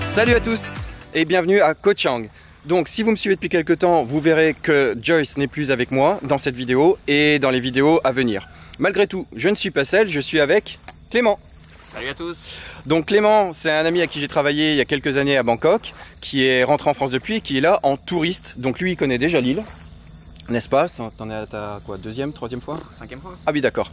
Salut à tous et bienvenue à Koh Chang. Donc si vous me suivez depuis quelques temps, vous verrez que Joyce n'est plus avec moi dans cette vidéo et dans les vidéos à venir. Malgré tout, je ne suis pas seul, je suis avec Clément. Salut à tous. Donc Clément, c'est un ami à qui j'ai travaillé il y a quelques années à Bangkok, qui est rentré en France depuis et qui est là en touriste. Donc lui, il connaît déjà l'île, n'est-ce pas? T'en es à ta quoi, deuxième, troisième fois? Cinquième fois. Ah oui, d'accord.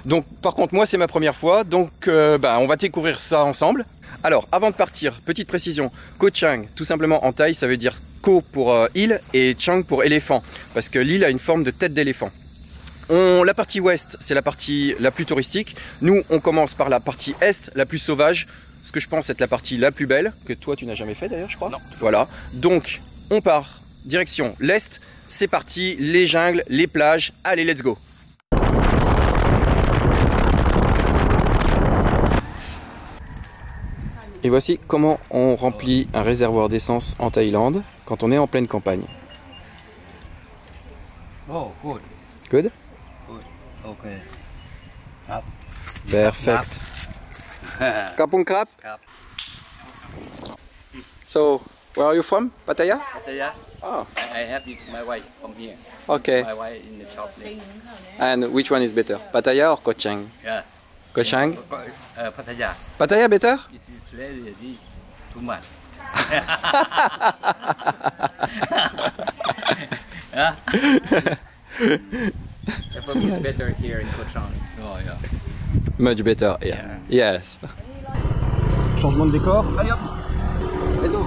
Donc par contre, moi, c'est ma première fois, donc on va découvrir ça ensemble. Alors, avant de partir, petite précision, Koh Chang, tout simplement en thaï, ça veut dire Koh pour île et Chang pour éléphant, parce que l'île a une forme de tête d'éléphant. La partie ouest, c'est la partie la plus touristique. Nous, on commence par la partie est, la plus sauvage, ce que je pense être la partie la plus belle, que toi, tu n'as jamais fait d'ailleurs, je crois. Non. Voilà, donc on part, direction l'est, c'est parti, les jungles, les plages, allez, let's go. Et voici comment on remplit un réservoir d'essence en Thaïlande quand on est en pleine campagne. Oh, good. Good? Good. Okay. Krap. Perfect. Kapung krap? Krap. So, where are you from? Pattaya? Pattaya. Oh, I have it my wife from here. okay. My wife in the shop there. And which one is better? Pattaya or Koh Chang? Yeah. Koh Chang? Pattaya. Pattaya better? This is really too much. Yeah. For me, it's better here in Koh Chang. Oh yeah. Much better, yeah. Yes. Changement de décor. Allez hop. Let's go.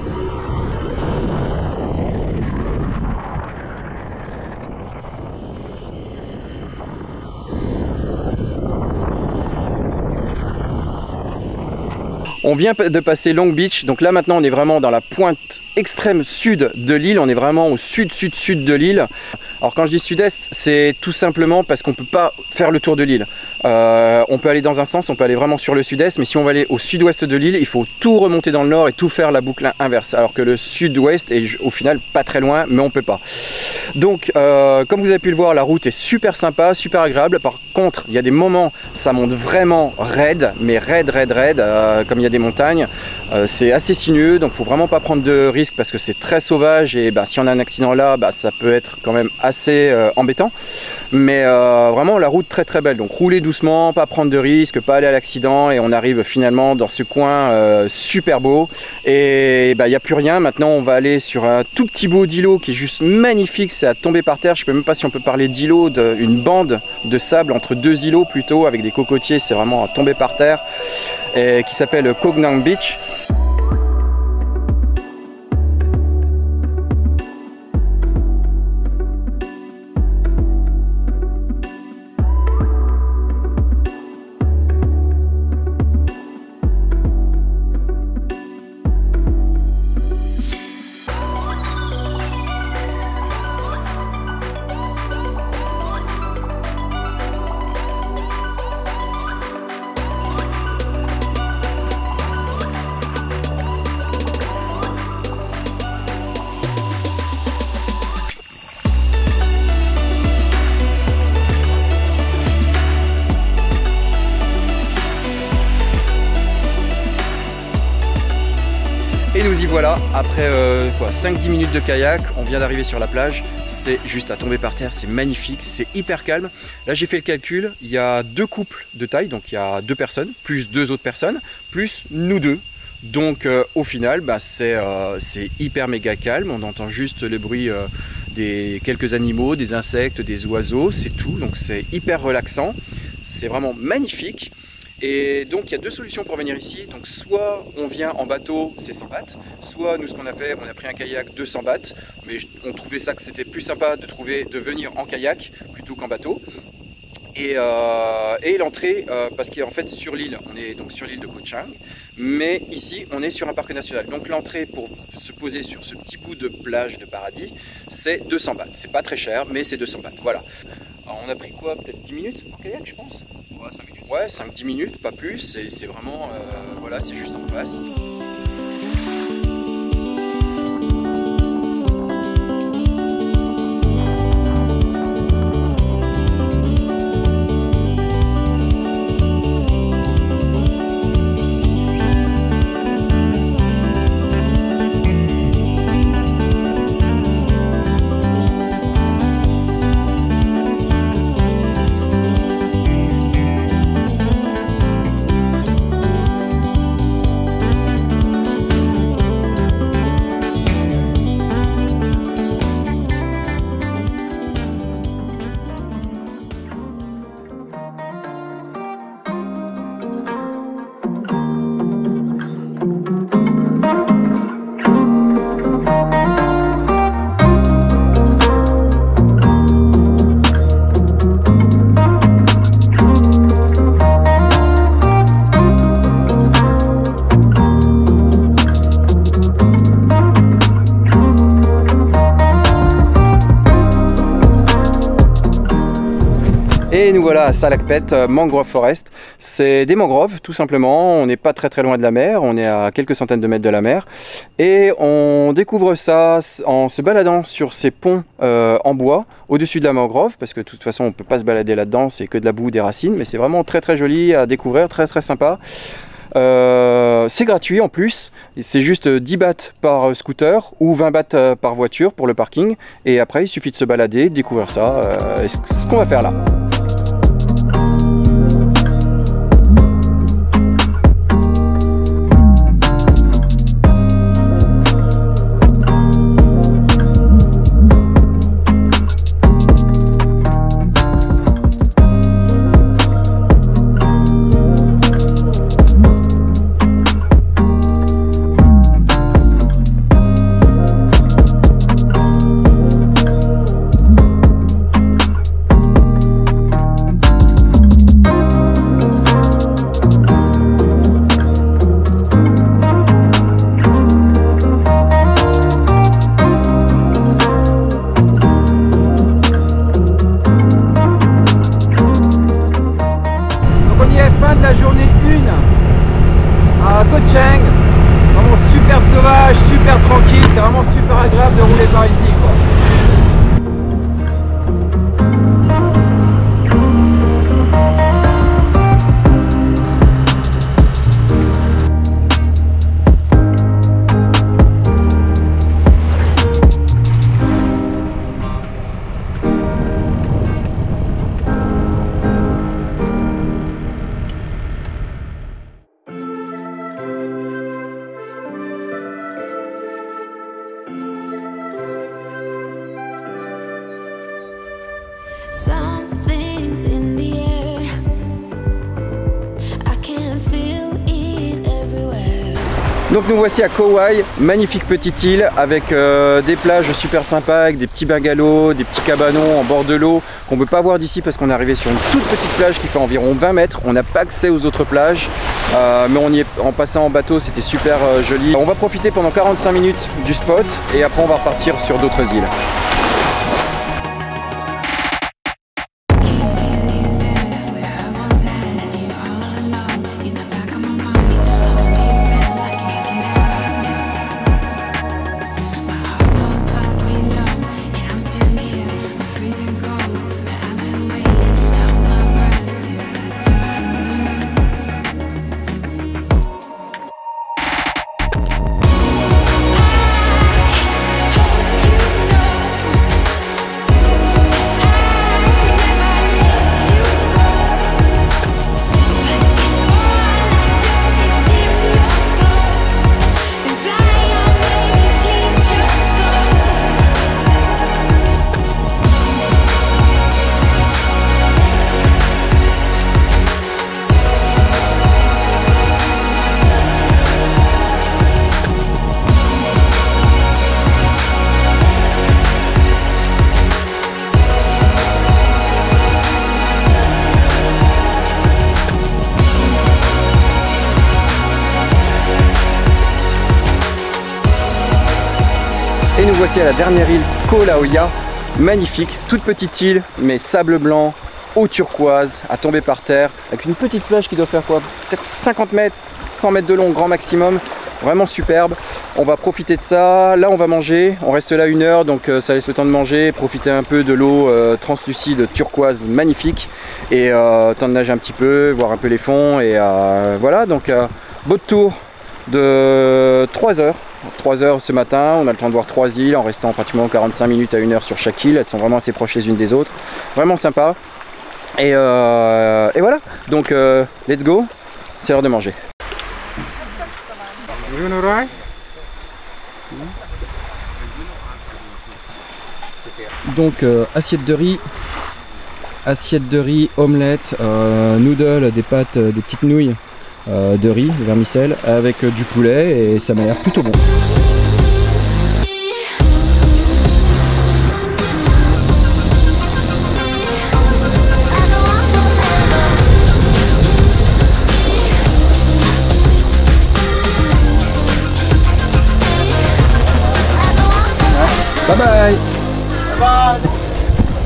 On vient de passer Long Beach, donc là maintenant on est vraiment dans la pointe extrême sud de l'île, on est vraiment au sud de l'île. Alors quand je dis sud-est, c'est tout simplement parce qu'on ne peut pas faire le tour de l'île. On peut aller dans un sens, on peut aller vraiment sur le sud-est, mais si on va aller au sud-ouest de l'île, il faut tout remonter dans le nord et tout faire la boucle inverse. Alors que le sud-ouest est au final pas très loin, mais on ne peut pas. Donc comme vous avez pu le voir, la route est super sympa, super agréable. Par contre, il y a des moments, ça monte vraiment raide, mais raide, comme il y a des montagnes. C'est assez sinueux, donc il ne faut vraiment pas prendre de risques parce que c'est très sauvage et si on a un accident là, ça peut être quand même assez embêtant. Mais vraiment la route très belle, donc roulez doucement, pas prendre de risques, pas aller à l'accident et on arrive finalement dans ce coin super beau. Et il n'y a plus rien, maintenant on va aller sur un tout petit bout d'îlot qui est juste magnifique, c'est à tomber par terre. Je ne sais même pas si on peut parler d'îlot, une bande de sable entre deux îlots plutôt avec des cocotiers, c'est vraiment à tomber par terre. Et qui s'appelle Koh Nang Beach. Et nous y voilà, après 5-10 minutes de kayak, on vient d'arriver sur la plage, c'est juste à tomber par terre, c'est magnifique, c'est hyper calme. Là j'ai fait le calcul, il y a 2 couples de taille, donc il y a 2 personnes, plus 2 autres personnes, plus nous 2. Donc au final, c'est hyper méga calme, on entend juste le bruit des quelques animaux, des insectes, des oiseaux, c'est tout, donc c'est hyper relaxant, c'est vraiment magnifique. Et donc il y a 2 solutions pour venir ici, donc soit on vient en bateau, c'est 100 bahts, soit nous ce qu'on a fait, on a pris un kayak 200 bahts, mais on trouvait ça que c'était plus sympa de venir en kayak plutôt qu'en bateau. Et l'entrée, parce qu'en fait sur l'île, on est donc sur l'île de Koh Chang, Mais ici, on est sur un parc national. Donc l'entrée pour se poser sur ce petit bout de plage de paradis, c'est 200 bahts. C'est pas très cher, mais c'est 200 bahts. Voilà. Alors on a pris quoi? Peut-être 10 minutes en kayak, je pense? Ouais, 5 minutes. Ouais, 5-10 minutes, pas plus. C'est vraiment... voilà, c'est juste en face. Et nous voilà à Salakpet, Mangrove Forest. C'est des mangroves tout simplement, on n'est pas très loin de la mer, on est à quelques centaines de mètres de la mer. Et on découvre ça en se baladant sur ces ponts en bois au-dessus de la mangrove, parce que de toute façon on ne peut pas se balader là-dedans, c'est que de la boue, des racines, mais c'est vraiment très joli à découvrir, très sympa. C'est gratuit en plus, c'est juste 10 bahts par scooter ou 20 bahts par voiture pour le parking. Et après il suffit de se balader, de découvrir ça, ce qu'on va faire là. La journée 1 à Koh Chang, vraiment super sauvage, super tranquille, c'est vraiment super agréable de rouler par ici quoi. Something's in the air. I can feel it everywhere. Donc nous voici à Kauai, magnifique petite île avec des plages super sympas, avec des petits bungalows, des petits cabanons en bord de l'eau qu'on ne peut pas voir d'ici parce qu'on est arrivé sur une toute petite plage qui fait environ 20 mètres. On n'a pas accès aux autres plages, mais on y est, en passant en bateau, c'était super joli. On va profiter pendant 45 minutes du spot et après on va repartir sur d'autres îles. nous voici à la dernière île, Ko Laoya. Magnifique, toute petite île, mais sable blanc, eau turquoise, à tomber par terre, avec une petite plage qui doit faire quoi, peut-être 50 mètres, 100 mètres de long, grand maximum. Vraiment superbe. On va profiter de ça. Là, on va manger. On reste là 1 heure, donc ça laisse le temps de manger, profiter un peu de l'eau translucide, turquoise, magnifique. Et temps de nager un petit peu, voir un peu les fonds. Et voilà, donc beau tour de 3 heures. 3 heures ce matin, on a le temps de voir 3 îles en restant pratiquement 45 minutes à 1 heure sur chaque île. Elles sont vraiment assez proches les unes des autres. Vraiment sympa. Et voilà, donc let's go, c'est l'heure de manger. Donc assiette de riz, omelette, noodles, des pâtes, des petites nouilles de riz, de vermicelle avec du poulet et ça m'a l'air plutôt bon. Bye bye.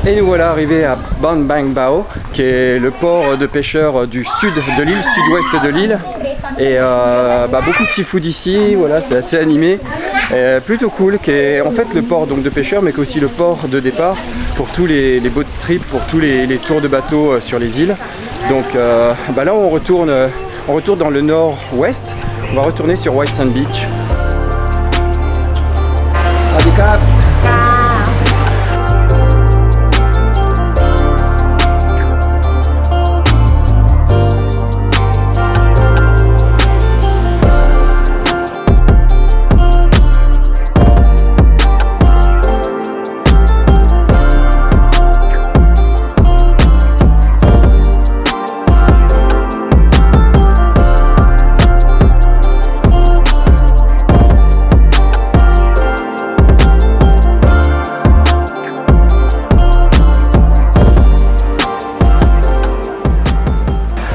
Et nous voilà arrivés à Ban Bang Bao, qui est le port de pêcheurs du sud de l'île, sud-ouest de l'île. Et beaucoup de seafood ici, voilà, c'est assez animé. Et plutôt cool, qui est en fait le port donc, de pêcheurs, mais qui est aussi le port de départ pour tous les boat trips, pour tous les tours de bateau sur les îles. Donc là on retourne dans le nord-ouest, on va retourner sur White Sand Beach. Handicap.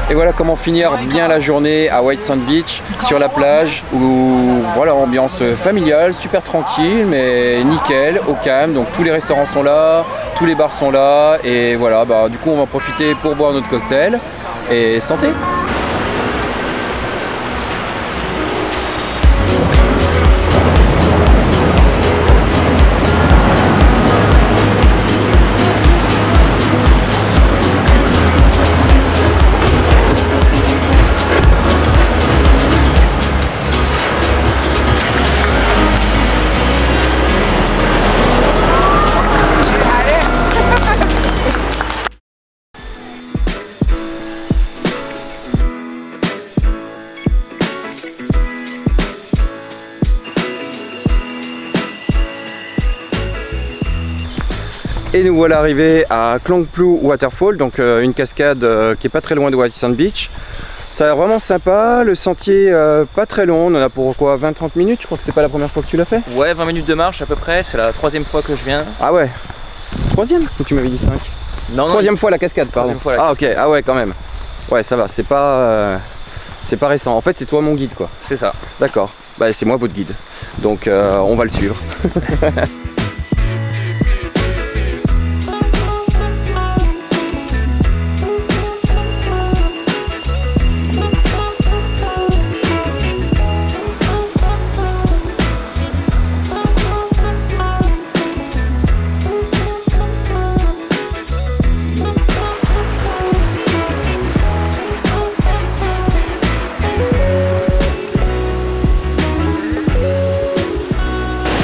Et voilà comment finir bien la journée à White Sand Beach, sur la plage, où voilà, ambiance familiale, super tranquille, mais nickel, au calme. Donc tous les restaurants sont là, tous les bars sont là, et voilà, du coup on va en profiter pour boire notre cocktail, et santé! Et nous voilà arrivés à Klong Plu Waterfall, donc une cascade qui est pas très loin de White Sand Beach. Ça a l'air vraiment sympa, le sentier pas très long, on en a pour quoi, 20-30 minutes, je crois que c'est pas la première fois que tu l'as fait. Ouais, 20 minutes de marche à peu près, c'est la 3e fois que je viens. Ah ouais, 3e ou tu m'avais dit 5? Non, 3e fois la cascade, pardon. Fois la cascade. Ok, ah ouais quand même. Ouais ça va, c'est pas récent, en fait c'est toi mon guide quoi. C'est ça. D'accord, c'est moi votre guide, donc on va le suivre.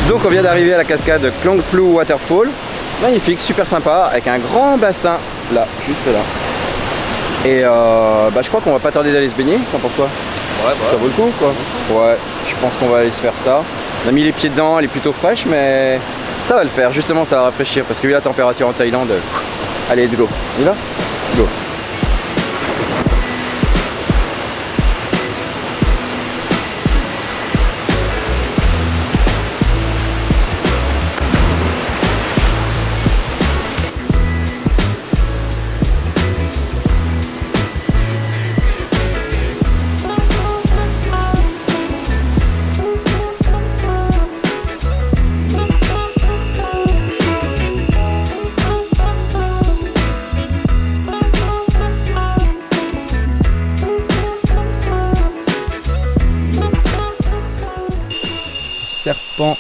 Donc on vient d'arriver à la cascade Klong Plu Waterfall, magnifique, super sympa, avec un grand bassin là, juste là. Et je crois qu'on va pas tarder d'aller se baigner, t'en penses quoi? Ouais, ça vaut le coup quoi. Ouais, je pense qu'on va aller se faire ça. On a mis les pieds dedans, elle est plutôt fraîche, mais ça va le faire, justement ça va rafraîchir, parce que vu la température en Thaïlande, allez let's go, on y va? Go. serpent.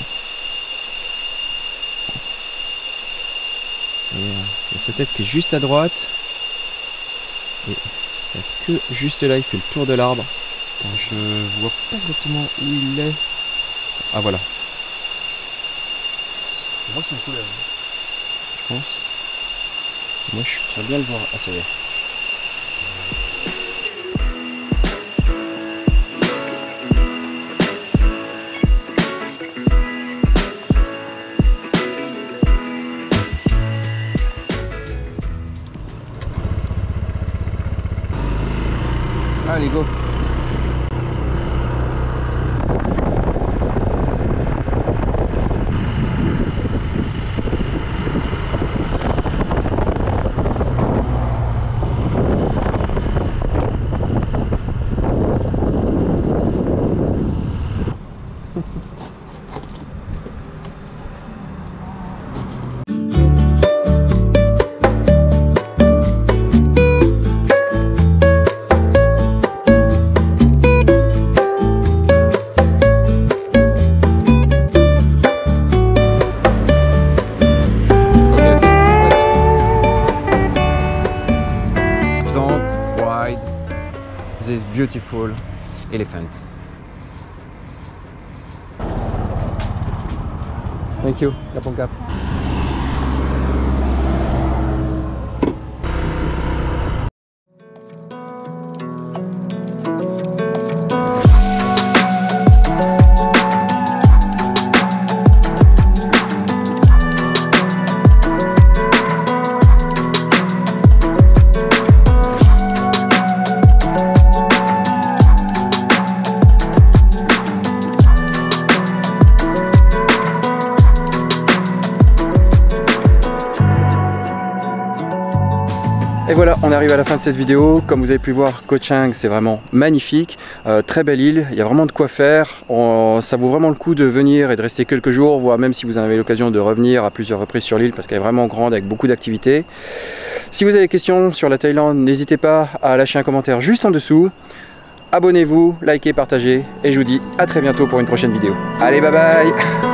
Et, il y a sa tête qui est juste à droite. Et il n'y a que juste là, il fait le tour de l'arbre. Je vois pas exactement où il est. Ah voilà. Je vois que c'est une couleur. Je pense. Moi je pourrais bien le voir. Ah ça y est. Allez go. This beautiful elephant. Thank you, Capon Cap. Et voilà, on arrive à la fin de cette vidéo. Comme vous avez pu voir, Ko Chang, c'est vraiment magnifique. Très belle île, il y a vraiment de quoi faire. Ça vaut vraiment le coup de venir et de rester quelques jours, voire même si vous en avez l'occasion de revenir à plusieurs reprises sur l'île parce qu'elle est vraiment grande avec beaucoup d'activités. Si vous avez des questions sur la Thaïlande, n'hésitez pas à lâcher un commentaire juste en dessous. Abonnez-vous, likez, partagez et je vous dis à très bientôt pour une prochaine vidéo. Allez, bye bye!